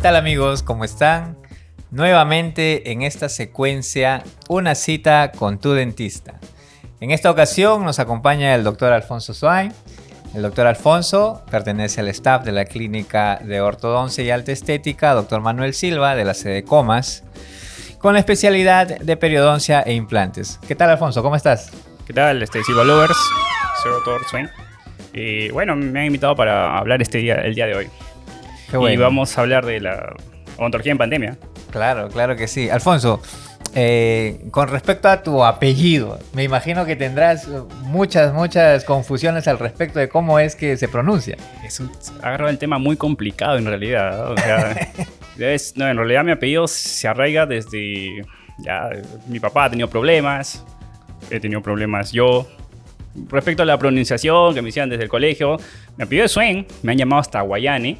tal amigos? ¿Cómo están? Nuevamente en esta secuencia, una cita con tu dentista. En esta ocasión nos acompaña el doctor Alfonso Swain. El doctor Alfonso pertenece al staff de la Clínica de Ortodoncia y Alta Estética, doctor Manuel Silva, de la sede Comas, con la especialidad de periodoncia e implantes. ¿Qué tal, Alfonso? ¿Cómo estás? ¿Qué tal, Silva Lovers? Soy doctor Swain. Y bueno, me han invitado para hablar el día de hoy. Qué bueno. Y vamos a hablar de la odontología en pandemia. Claro que sí. Alfonso, con respecto a tu apellido, me imagino que tendrás muchas confusiones al respecto de cómo es que se pronuncia. Agarra el tema muy complicado en realidad, ¿no? O sea, en realidad mi apellido se arraiga desde... Ya, mi papá ha tenido problemas, he tenido problemas yo. Respecto a la pronunciación que me hicieron desde el colegio, mi apellido es Swain, me han llamado hasta Guayani.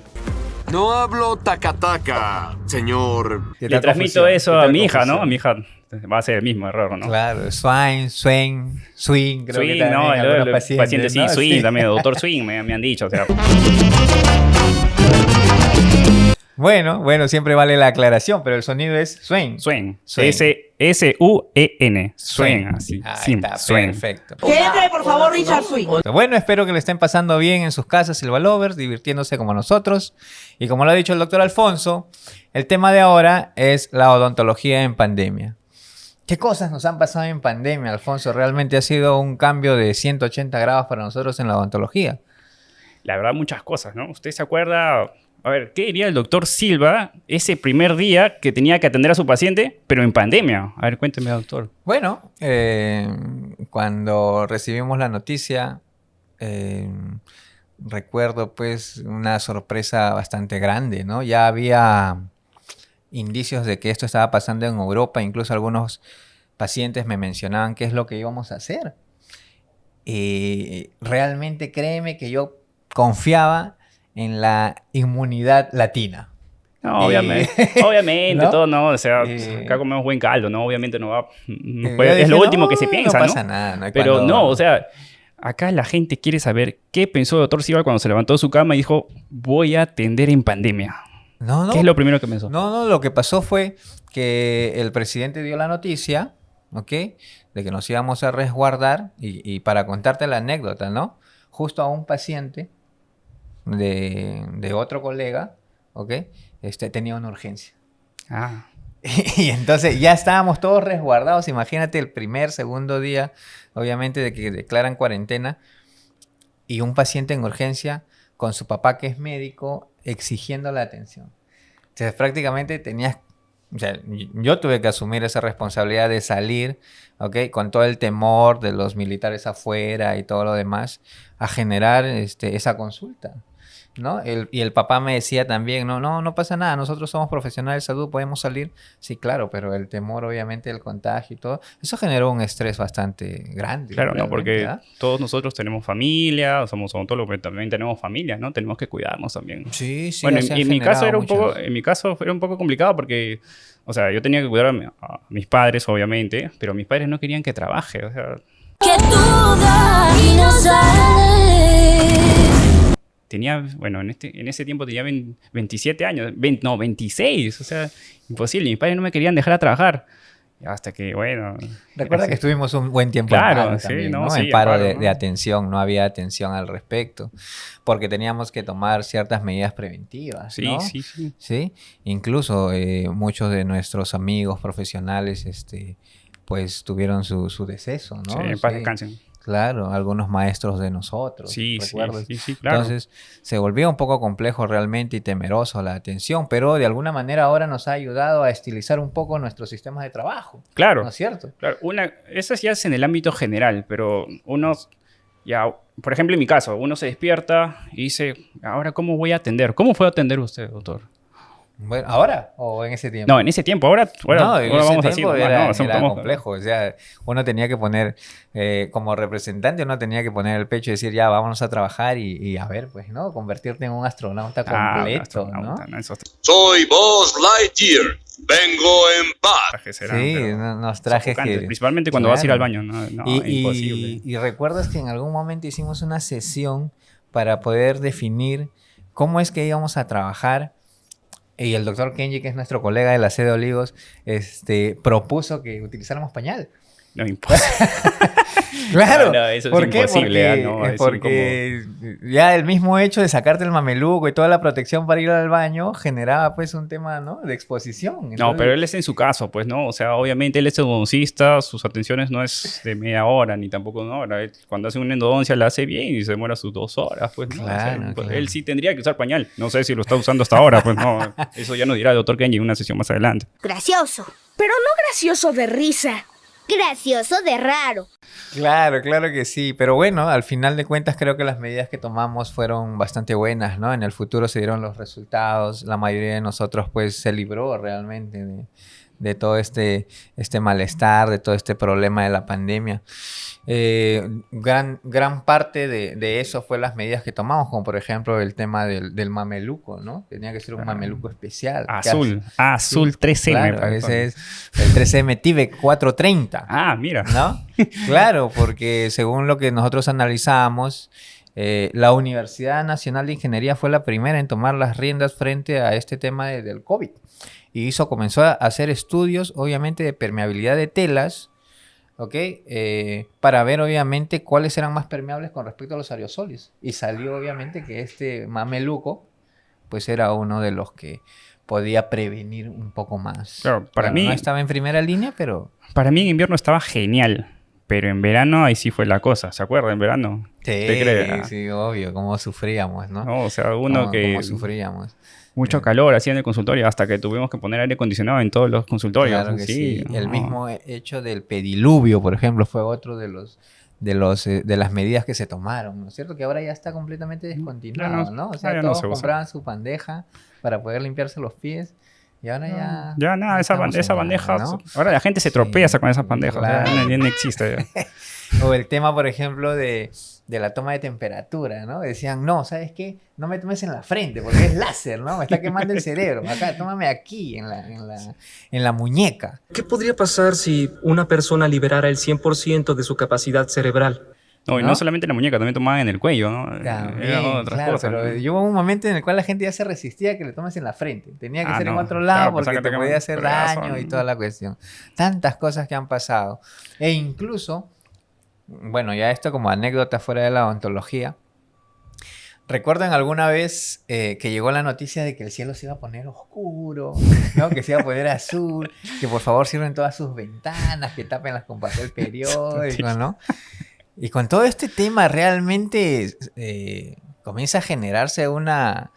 No hablo taca-taca, señor. Le transmito eso a mi hija, ¿no? A mi hija va a ser el mismo error, ¿no? Claro, Swing, creo Swing, que también no, algunos el paciente sí, ¿no? Swing Sí. también, doctor Swing me han dicho, o sea. Bueno, siempre vale la aclaración, pero el sonido es Swain. Swain, Swain. S-U-E-N, Swain, así, Ahí sí, está, Swain. perfecto. Que entre, por favor, Richard Swing. Bueno, espero que le estén pasando bien en sus casas, Silva Lovers, divirtiéndose como nosotros. Y como lo ha dicho el doctor Alfonso, el tema de ahora es la odontología en pandemia. ¿Qué cosas nos han pasado en pandemia, Alfonso? Realmente ha sido un cambio de 180 grados para nosotros en la odontología. La verdad, muchas cosas, ¿no? ¿Usted se acuerda? A ver, ¿qué diría el doctor Silva ese primer día que tenía que atender a su paciente, pero en pandemia? A ver, cuénteme, doctor. Bueno, cuando recibimos la noticia, recuerdo pues una sorpresa bastante grande, ¿no? Ya había indicios de que esto estaba pasando en Europa, incluso algunos pacientes me mencionaban qué es lo que íbamos a hacer. Realmente créeme que yo confiaba en la inmunidad latina. No, obviamente, ¿no? todo no, o sea, acá comemos buen caldo, ¿no? Obviamente no va, Yo es dije, lo último no, que se piensa, no ¿no? pasa nada, no hay Pero cuando- no, o sea, acá la gente quiere saber qué pensó el doctor Silva cuando se levantó de su cama y dijo, voy a atender en pandemia. No, ¿Qué es lo primero que pensó? No, lo que pasó fue que el presidente dio la noticia, ¿ok? De que nos íbamos a resguardar y para contarte la anécdota, ¿no? Justo a un paciente de otro colega, ¿ok? Tenía una urgencia. Ah, Y entonces ya estábamos todos resguardados. Imagínate el segundo día, obviamente, de que declaran cuarentena y un paciente en urgencia con su papá que es médico exigiendo la atención. Entonces prácticamente o sea, yo tuve que asumir esa responsabilidad de salir, ¿ok? Con todo el temor de los militares afuera y todo lo demás, a generar esa consulta, ¿no? Y el papá me decía también, no pasa nada, nosotros somos profesionales de salud, podemos salir. Sí, claro, pero el temor obviamente del contagio y todo, eso generó un estrés bastante grande. claro, ¿no? realmente, Porque ¿ah? todos nosotros tenemos familia, somos odontólogos, pero también tenemos familia, ¿no? Tenemos que cuidarnos también. Sí, Bueno, se han en mi caso generado en mi caso era un poco complicado porque, o sea, yo tenía que cuidar a mis padres, obviamente, pero mis padres no querían que trabaje, o sea, Que duda y no sale. bueno, en ese tiempo tenía 27 años, 26, o sea, imposible, mis padres no me querían dejar a trabajar, hasta que, bueno... Recuerda así- que estuvimos un buen tiempo Claro, en paro sí, también, no, ¿no? sí, En paro en paro, ¿no? de atención, no había atención al respecto, porque teníamos que tomar ciertas medidas preventivas, Sí, ¿no? sí. Sí, incluso muchos de nuestros amigos profesionales, pues tuvieron su deceso, ¿no? Sí, en paz descansen. Claro, algunos maestros de nosotros, Sí, ¿recuerdas? sí, claro. Entonces, se volvió un poco complejo realmente y temeroso la atención, pero de alguna manera ahora nos ha ayudado a estilizar un poco nuestros sistemas de trabajo, Claro, ¿no es cierto? claro. Eso ya es en el ámbito general, pero ya, por ejemplo, en mi caso, uno se despierta y dice, ¿ahora cómo voy a atender? ¿Cómo fue a atender usted, doctor? Bueno, ¿ahora o en ese tiempo? No, en ese tiempo, ahora No, en ese vamos así. tiempo nomás, era, ¿no? Somos- era complejo. O sea, uno tenía que poner, como representante, uno tenía que poner el pecho y decir, ya, vámonos a trabajar y a ver, pues, ¿no? Convertirte en un astronauta completo, astronauta, ¿no? Esos Soy Buzz Lightyear. Vengo en paz. trajes eran, Sí, pero unos trajes sofocantes, que... principalmente cuando vas a ir al Claro. baño, no, Y imposible. y recuerdas que en algún momento hicimos una sesión para poder definir cómo es que íbamos a trabajar Y el doctor Kenji, que es nuestro colega de la sede de Olivos, propuso que utilizáramos pañal. No, imposible. Claro. No, eso es ¿Por qué? imposible, Porque, no, es porque ya el mismo hecho de sacarte el mameluco y toda la protección para ir al baño generaba pues un tema, ¿no? De exposición. No, Entonces, pero él es en su caso, pues, ¿no? O sea, obviamente él es endodoncista, sus atenciones no es de media hora, ni tampoco de una hora. Él, cuando hace una endodoncia la hace bien y se demora sus 2 horas, pues, ¿no? Claro, O sea, pues, claro. él sí tendría que usar pañal. No sé si lo está usando hasta ahora, pues, no. Eso ya nos dirá el doctor Kenji en una sesión más adelante. Gracioso. Pero no gracioso de risa. Gracioso de raro. Claro, claro que sí. Pero bueno, al final de cuentas creo que las medidas que tomamos fueron bastante buenas, ¿no? En el futuro se dieron los resultados. La mayoría de nosotros pues se libró realmente de todo este malestar, de todo este problema de la pandemia. Gran parte de eso fue las medidas que tomamos, como por ejemplo el tema del mameluco, ¿no? Tenía que ser un mameluco especial. Azul 3M. Claro, para ese es el 3M Tyvek 430. Ah, mira. ¿No? Claro, porque según lo que nosotros analizamos, la Universidad Nacional de Ingeniería fue la primera en tomar las riendas frente a este tema del COVID. Y comenzó a hacer estudios, obviamente, de permeabilidad de telas, ¿ok? Para ver, obviamente, cuáles eran más permeables con respecto a los aerosoles. Y salió, obviamente, que este mameluco, pues era uno de los que podía prevenir un poco más. Claro, para mí no estaba en primera línea, pero... Para mí en invierno estaba genial, pero en verano ahí sí fue la cosa. ¿Se acuerda? En verano. Sí, ¿Usted cree? sí, obvio, cómo sufríamos, ¿no? No, o sea, uno Cómo sufríamos. mucho calor hacía en el consultorio hasta que tuvimos que poner aire acondicionado en todos los consultorios. Claro que sí. no. El mismo hecho del pediluvio, por ejemplo, fue otro de las medidas que se tomaron, ¿no es cierto? Que ahora ya está completamente descontinuado, ¿no? O sea, ya no todos se usa. compraban su bandeja para poder limpiarse los pies y ahora ya... Ya nada, esa estamos en bandeja. nada, ¿no? Ahora la gente se tropieza con esas bandejas. claro. Ya no existe. Ya. O el tema, por ejemplo, de la toma de temperatura, ¿no? Decían, no, ¿sabes qué? No me tomes en la frente porque es láser, ¿no? Me está quemando el cerebro. Acá, tómame aquí, en la muñeca. ¿Qué podría pasar si una persona liberara el 100% de su capacidad cerebral? No, y ¿No? no solamente en la muñeca, también tomaban en el cuello, ¿no? También, Eran otras claro, cosas. pero ¿no? hubo un momento en el cual la gente ya se resistía a que le tomes en la frente. Tenía que ser en no, otro lado claro, porque pensaba que te te podía hacer fregazo, daño y ¿no? toda la cuestión. Tantas cosas que han pasado. E incluso, bueno, ya esto como anécdota fuera de la odontología, ¿recuerdan alguna vez que llegó la noticia de que el cielo se iba a poner oscuro, ¿no? Que se iba a poner azul, que por favor cierren todas sus ventanas, que tápenlas con papel periódico, ¿no? Y con todo este tema realmente comienza a generarse una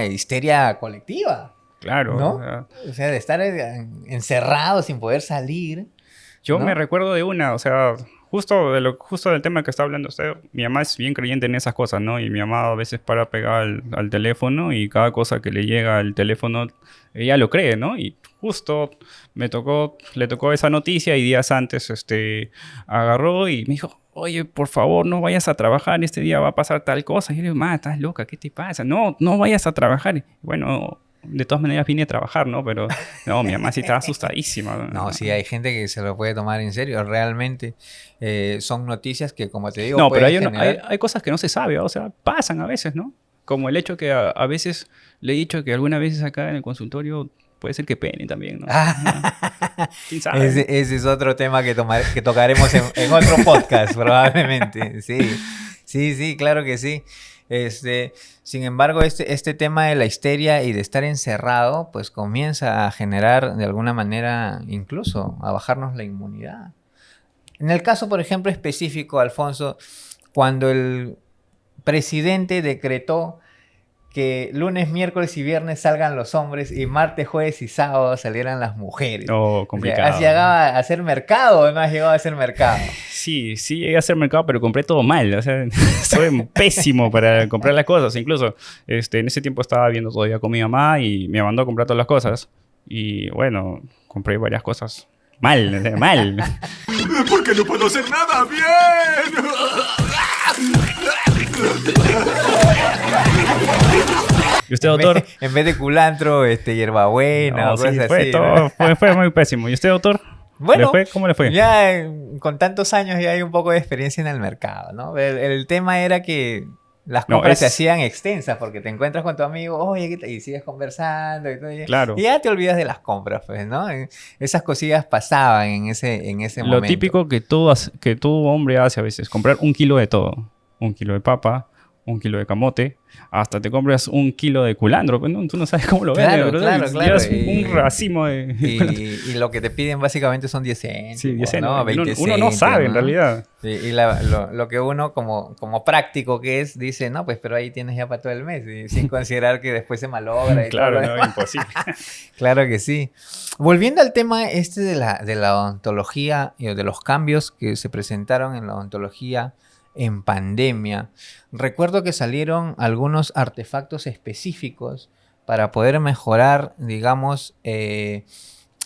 histeria colectiva, Claro. ¿no? o sea, O sea, de estar encerrado sin poder salir. yo ¿no? me recuerdo de una, o sea, justo del tema que está hablando usted, mi mamá es bien creyente en esas cosas, ¿no? Y mi mamá a veces para pegar al teléfono y cada cosa que le llega al teléfono, ella lo cree, ¿no? Y justo le tocó esa noticia y días antes, agarró y me dijo, oye, por favor, no vayas a trabajar, este día va a pasar tal cosa. Y yo le digo, ma, estás loca, ¿qué te pasa? No vayas a trabajar. Y bueno, de todas maneras vine a trabajar, ¿no? Pero no, mi mamá sí estaba asustadísima. No, sí, hay gente que se lo puede tomar en serio. Realmente son noticias que, como te digo, No, pero pueden generar... hay cosas que no se sabe, o sea, pasan a veces, ¿no? Como el hecho que a veces le he dicho que algunas veces acá en el consultorio puede ser que pene también, ¿no? ¿Quién sabe? Ese es otro tema que tocaremos en otro podcast, probablemente. Sí, claro que sí. Sin embargo, este tema de la histeria y de estar encerrado, pues comienza a generar de alguna manera, incluso a bajarnos la inmunidad. En el caso, por ejemplo, específico, Alfonso, cuando el presidente decretó que lunes, miércoles y viernes salgan los hombres y martes, jueves y sábado salieran las mujeres. Oh, O sea, complicado. ¿has llegado a hacer mercado o no has llegado a hacer mercado? Sí, llegué a hacer mercado, pero compré todo mal. O sea, soy pésimo para comprar las cosas. Incluso en ese tiempo estaba viendo todavía con mi mamá y me mandó a comprar todas las cosas. Y bueno, compré varias cosas mal, o sea, mal. Porque no puedo hacer nada bien. ¿Y usted, doctor? En vez de culantro, hierbabuena No, o sí, cosas fue así. todo, ¿no? fue muy pésimo. ¿Y usted, doctor? Bueno, ¿Cómo le fue? Ya con tantos años ya hay un poco de experiencia en el mercado, ¿no? El tema era que Las No, compras se es- hacían extensas porque te encuentras con tu amigo, oye, ¿qué tal? Y sigues conversando y todo. Claro. Y ya te olvidas de las compras, pues, ¿no? Esas cosillas pasaban en ese Lo momento. típico que todo hombre hace a veces, comprar 1 kilo de todo. 1 kilo de papa, 1 kilo de camote, hasta te compras 1 kilo de culantro. Pues, ¿no? Tú no sabes cómo lo Claro, venden, claro, ¿verdad? claro. Llevas un racimo de... Y lo que te piden básicamente son 10 céntimos, Sí, 10 ¿no? céntimos. 20 Uno no sabe, en ¿no? realidad. Lo que uno como práctico que es, dice, no, pues pero ahí tienes ya para todo el mes, y sin considerar que después se malogra y Claro, todo lo no, demás. imposible. Claro que sí. Volviendo al tema este de la odontología y de los cambios que se presentaron en la odontología en pandemia, recuerdo que salieron algunos artefactos específicos para poder mejorar, digamos,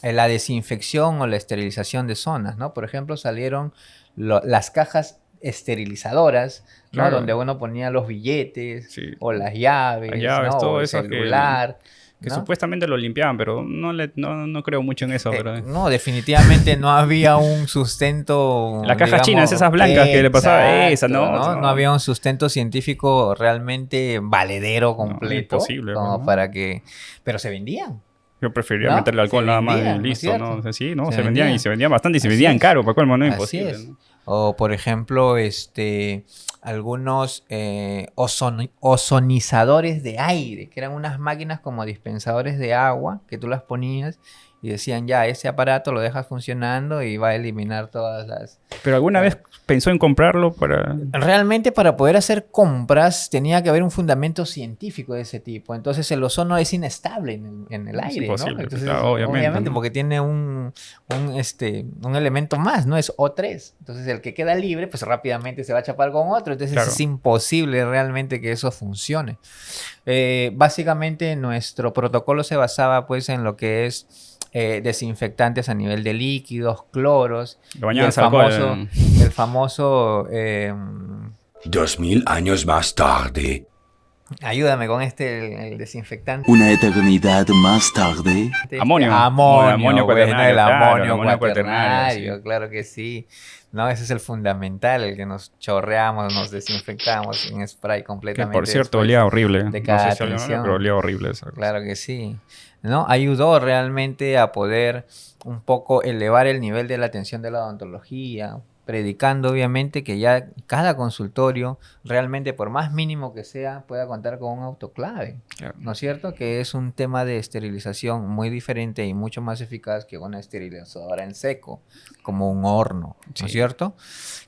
la desinfección o la esterilización de zonas, ¿no? Por ejemplo, salieron las cajas esterilizadoras, ¿no? Claro. Donde uno ponía los billetes Sí. o las llaves, Las llaves, ¿no? todo O el eso celular. Que ¿no? supuestamente lo limpiaban, pero no creo mucho en eso. Pero... No, definitivamente no había un sustento. Las cajas digamos, chinas, esas blancas que le pasaba, esa, exacto, no. No había un sustento científico realmente valedero completo. imposible, Como ¿no? para que. Pero se vendían. Yo preferiría ¿No? meterle alcohol Se nada más vendían, y ¿no es listo, cierto? ¿no? O sea, sí, ¿no? Se Se vendían vendían. y se vendían bastante y se Así vendían es. caro, para colmo, no es Así imposible. es. ¿no? O por ejemplo, algunos ozonizadores de aire, que eran unas máquinas como dispensadores de agua que tú las ponías y decían, ya, ese aparato lo dejas funcionando y va a eliminar todas las... Pero alguna vez pensó en comprarlo para... Realmente para poder hacer compras tenía que haber un fundamento científico de ese tipo. Entonces el ozono es inestable en el Es aire, imposible, ¿no? Entonces, claro, obviamente, ¿no? porque tiene un elemento más, ¿no? Es O3. Entonces el que queda libre, pues rápidamente se va a chapar con otro. Entonces Claro. es imposible realmente que eso funcione. Básicamente nuestro protocolo se basaba pues en lo que es desinfectantes a nivel de líquidos, cloros. Lo bañaban en alcohol. El famoso 2000 años más tarde. ayúdame con el desinfectante. Una eternidad más tarde. Amonio. Amonio, Amonio bueno, cuaternario, el claro, amonio, el amonio cuaternario, cuaternario, claro que sí. No, ese es el fundamental, el que nos chorreamos, nos desinfectamos en spray Que completamente. por cierto después. olía horrible. de cada no sé si olía mal, atención. pero olía horrible esa cosa. Claro que sí. ¿No? Ayudó realmente a poder un poco elevar el nivel de la atención de la odontología, predicando obviamente que ya cada consultorio, realmente por más mínimo que sea, pueda contar con un autoclave. Claro. ¿No es cierto? Que es un tema de esterilización muy diferente y mucho más eficaz que una esterilizadora en seco, como un horno, ¿no Sí. es cierto?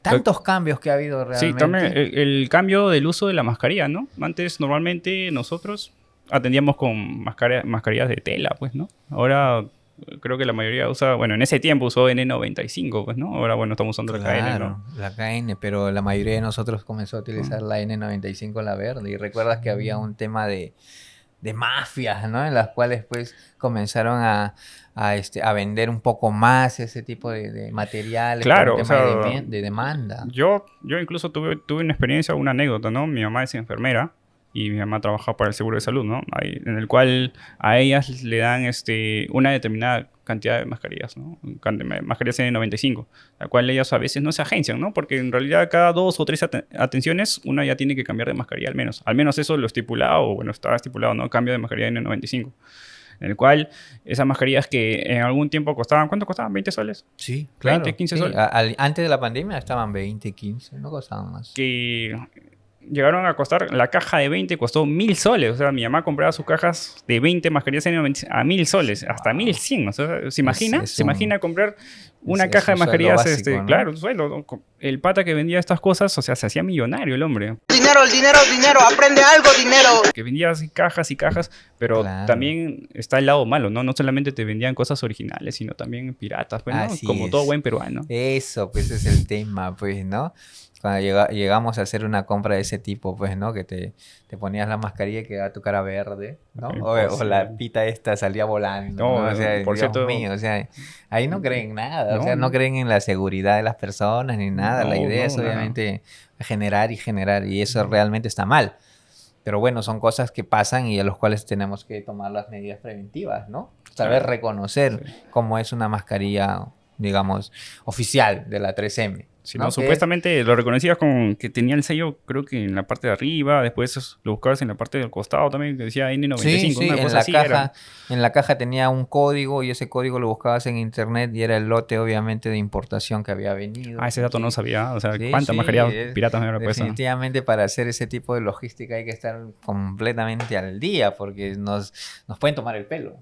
Tantos cambios que ha habido realmente. Sí, también el cambio del uso de la mascarilla, ¿no? Antes normalmente nosotros atendíamos con mascarillas de tela, pues, ¿no? Ahora creo que la mayoría usa, bueno, en ese tiempo usó N95, pues, ¿no? Ahora, bueno, estamos usando la KN, Claro, ¿no? la KN, pero la mayoría de nosotros comenzó a utilizar la N95, la verde. Y recuerdas que había un tema de mafias, ¿no? En las cuales pues comenzaron a vender un poco más ese tipo de materiales. Claro, por un o tema sea, de demanda. Yo incluso tuve una experiencia, una anécdota, ¿no? Mi mamá es enfermera y mi mamá trabaja para el seguro de salud, ¿no? Ahí, en el cual a ellas le dan una determinada cantidad de mascarillas, ¿no? Mascarillas N95, la cual ellas a veces no se agencian, ¿no? Porque en realidad cada 2 o 3 atenciones una ya tiene que cambiar de mascarilla al menos. Al menos eso lo estipulado, o bueno, estaba estipulado, ¿no? Cambio de mascarilla N95. En el cual esas mascarillas que en algún tiempo costaban, ¿cuánto costaban? ¿20 soles? Sí, claro. 20, 15 sí. soles. Antes de la pandemia estaban 20, 15, no costaban más. Que llegaron a costar, la caja de 20 costó 1000 soles. O sea, mi mamá compraba sus cajas de 20 mascarillas a 1000 soles, hasta 1100. O sea, ¿se imagina? ¿Se imagina comprar una caja de mascarillas? Básico, ¿no? Claro, un sueldo, ¿no? El pata que vendía estas cosas, o sea, se hacía millonario el hombre. Dinero, aprende algo, dinero. Que vendía así cajas y cajas, pero Claro. también está el lado malo, ¿no? No solamente te vendían cosas originales, sino también piratas, pues, ¿no? Así Como es. todo buen peruano. Eso, pues es el tema, pues, ¿no? Cuando llegamos a hacer una compra de ese tipo, pues, ¿no? Que te ponías la mascarilla y quedaba tu cara verde, ¿no? O la pita esta salía volando, No, ¿no? O sea, por Dios cierto- mío, o sea, ahí no creen nada, o No, sea, no no. creen en la seguridad de las personas ni nada. La No, idea es no, nada. obviamente generar, y eso realmente está mal. Pero bueno, son cosas que pasan y a los cuales tenemos que tomar las medidas preventivas, ¿no? Saber Claro. reconocer Sí. cómo es una mascarilla, digamos, oficial de la 3M. Si ¿no? no, supuestamente lo reconocías con que tenía el sello, creo que en la parte de arriba, después lo buscabas en la parte del costado también, que decía N95, Sí, sí, una en cosa la así caja, era. en la caja tenía un código y ese código lo buscabas en internet y era el lote obviamente de importación que había venido. Ah, ese dato no Sí. sabía, o sea, Sí, cuántas sí, mascarillas es- piratas me habrá puesto. definitivamente para hacer ese tipo de logística hay que estar completamente al día porque nos pueden tomar el pelo,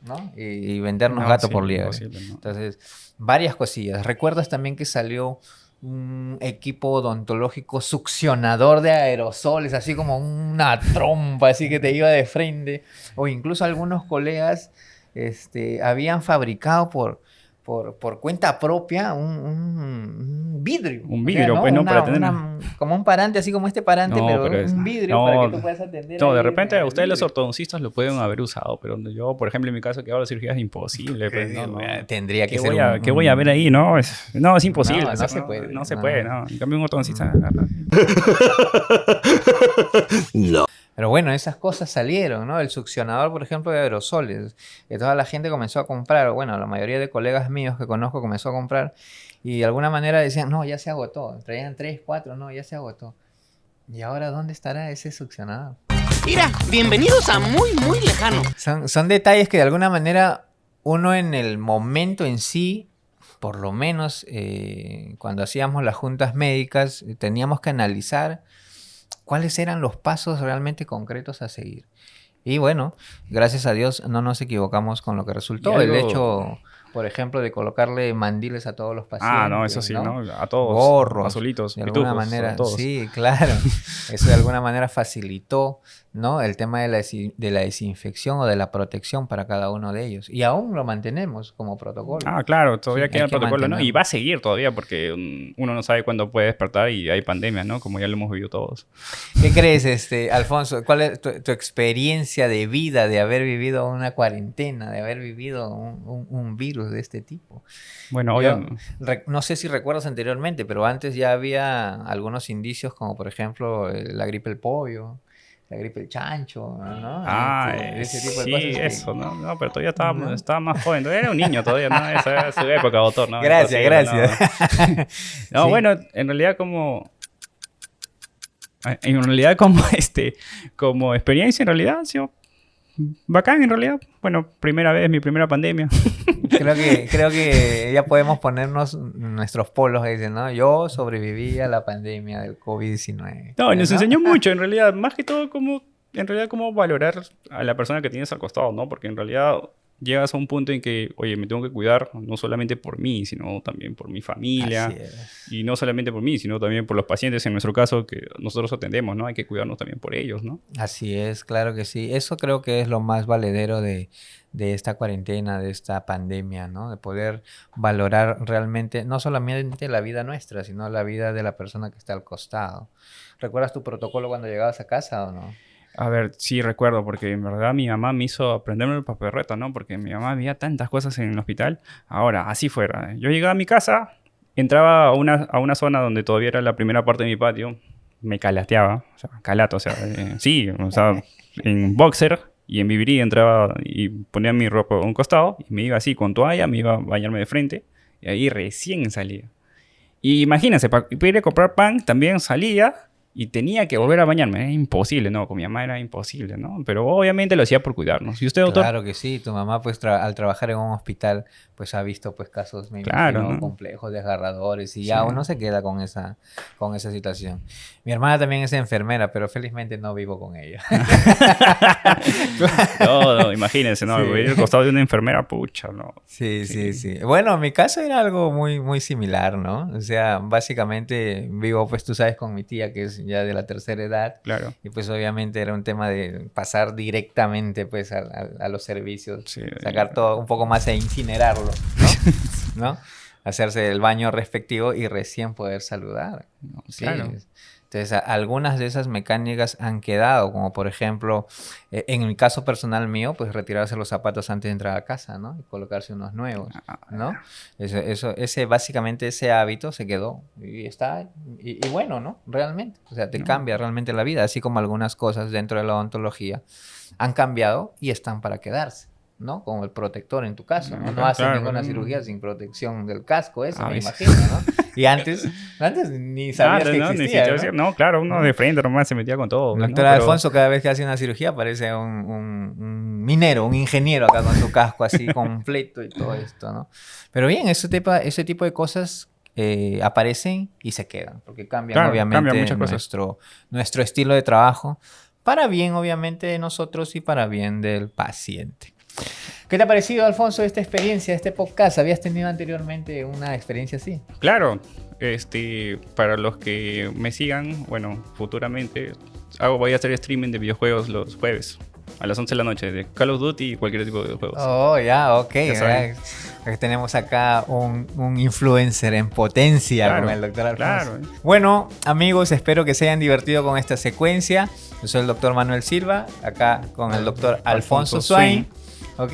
¿no? Y vendernos No, gato sí, por liebre. imposible, ¿no? Entonces, varias cosillas. ¿Recuerdas también que salió un equipo odontológico succionador de aerosoles, así como una trompa, así que te iba de frente? O incluso algunos colegas habían fabricado por cuenta propia un vidrio. Un O sea, vidrio, pues, ¿no? Para tener... como un parante, así como este parante, No, pero pero es... un vidrio no, para que tú puedas atender. no, de ahí repente en el ustedes los vidrio. ortodoncistas lo pueden haber usado, pero yo, por ejemplo, en mi caso, que hago la cirugía es imposible. Pues, no. Tendría que ¿Qué ser ¿Qué voy a ver ahí? No, no, es imposible. No, o sea, no se puede. No se No. puede, no. En cambio, un ortodoncista... Pero bueno, esas cosas salieron, ¿no? El succionador, por ejemplo, de aerosoles, que toda la gente comenzó a comprar, bueno, la mayoría de colegas míos que conozco comenzó a comprar y de alguna manera decían, no, ya se agotó. Traían 3, 4, no, ya se agotó. ¿Y ahora dónde estará ese succionador? Mira, bienvenidos a muy, muy lejano. Son detalles que de alguna manera uno en el momento en sí, por lo menos cuando hacíamos las juntas médicas, teníamos que analizar cuáles eran los pasos realmente concretos a seguir. Y bueno, gracias a Dios no nos equivocamos con lo que resultó. Y El algo- hecho, por ejemplo, de colocarle mandiles a todos los pacientes. Ah, no, eso sí, ¿no? A todos. Gorros. Azulitos, De alguna pitujos, manera, a todos. sí, claro. Eso de alguna manera facilitó, ¿no? El tema de la desinfección o de la protección para cada uno de ellos. Y aún lo mantenemos como protocolo. Ah, claro, todavía Sí, queda hay el que protocolo, ¿no? Y mantenerlo. va a seguir todavía porque uno no sabe cuándo puede despertar y hay pandemia, ¿no? Como ya lo hemos vivido todos. ¿Qué crees, Alfonso? ¿Cuál es tu experiencia de vida de haber vivido una cuarentena, de haber vivido un virus de este tipo? Bueno, Yo obviamente. no sé si recuerdas anteriormente, pero antes ya había algunos indicios como por ejemplo la gripe del pollo, la gripe del chancho, ¿no? Ah, Ese tipo de sí, cosas que- eso, ¿no? No, pero todavía estaba, ¿No? estaba más joven. Todavía era un niño todavía, ¿no? Esa era su época, doctor, ¿no? Gracias, Imposible, gracias. No, Sí. bueno, en realidad como experiencia, en realidad, ha sido bacán, en realidad. Bueno, primera vez, mi primera pandemia. Creo que ya podemos ponernos nuestros polos, dicen, ¿no? Yo sobreviví a la pandemia del COVID-19. No, y nos ¿no? enseñó mucho, en realidad, más que todo cómo valorar a la persona que tienes al costado, ¿no? Porque en realidad llegas a un punto en que, oye, me tengo que cuidar no solamente por mí, sino también por mi familia. Así es. Y no solamente por mí, sino también por los pacientes, en nuestro caso, que nosotros atendemos, ¿no? Hay que cuidarnos también por ellos, ¿no? Así es, claro que sí. Eso creo que es lo más valedero de esta cuarentena, de esta pandemia, ¿no? De poder valorar realmente, no solamente la vida nuestra, sino la vida de la persona que está al costado. ¿Recuerdas tu protocolo cuando llegabas a casa o no? A ver, sí recuerdo, porque en verdad mi mamá me hizo aprenderme el papelreta, ¿no? Porque mi mamá veía tantas cosas en el hospital. Ahora, así fuera. Yo llegaba a mi casa, entraba a una zona donde todavía era la primera parte de mi patio, me calateaba, o sea, calato, o sea, sí, o sea, en boxer y en vivirí entraba y ponía mi ropa a un costado y me iba así con toalla, me iba a bañarme de frente y ahí recién salía. Y imagínense, para ir a comprar pan también salía y tenía que volver a bañarme. Es imposible, ¿no? Con mi mamá era imposible, ¿no? Pero obviamente lo hacía por cuidarnos. ¿Y usted, doctor? Claro que sí, tu mamá pues al trabajar en un hospital pues ha visto pues casos me Claro, imagino, ¿no? complejos, desgarradores y Sí. ya uno se queda con esa situación. Mi hermana también es enfermera, pero felizmente no vivo con ella. No, imagínense, ¿no? Sí. Ir al costado de una enfermera, pucha, ¿no? Sí, sí, sí. Bueno, en mi caso era algo muy, muy similar, ¿no? O sea, básicamente vivo, pues tú sabes, con mi tía que es ya de la tercera edad. Claro. Y pues obviamente era un tema de pasar directamente pues a los servicios, Sí, sacar todo un poco más e incinerarlo, ¿no? ¿No? Hacerse el baño respectivo y recién poder saludar. No, Sí. claro. Entonces, algunas de esas mecánicas han quedado, como por ejemplo, en mi caso personal mío, pues retirarse los zapatos antes de entrar a casa, ¿no? Y colocarse unos nuevos, ¿no? Básicamente ese hábito se quedó y está, y bueno, ¿no? Realmente, o sea, te cambia realmente la vida, así como algunas cosas dentro de la odontología han cambiado y están para quedarse, ¿no? Con el protector en tu caso, ¿no? No Claro, haces claro. ninguna cirugía sin protección del casco, eso me sí. imagino, ¿no? Y antes ni sabías que no, ni existía, siquiera- ¿no? no, claro, uno de frente nomás se metía con todo. El ¿no? doctor Pero- Alfonso cada vez que hace una cirugía parece un minero, un ingeniero acá con su casco así completo y todo esto, ¿no? Pero bien, ese tipo de cosas aparecen y se quedan, porque cambian Claro, obviamente cambian muchas cosas. nuestro estilo de trabajo, para bien obviamente de nosotros y para bien del paciente. ¿Qué te ha parecido, Alfonso, esta experiencia, este podcast? ¿Habías tenido anteriormente una experiencia así? Claro, para los que me sigan, bueno, futuramente voy a hacer streaming de videojuegos los jueves a las 11 de la noche de Call of Duty y cualquier tipo de videojuegos. Oh, ya, ok. Ya saben. Tenemos acá un influencer en potencia Claro, con el doctor Alfonso. claro. Bueno, amigos, espero que se hayan divertido con esta secuencia. Yo soy el doctor Manuel Silva, acá con el doctor Alfonso Swain. Ok,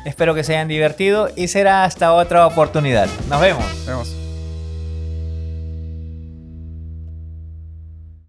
espero que se hayan divertido y será hasta otra oportunidad. Nos vemos. Vemos.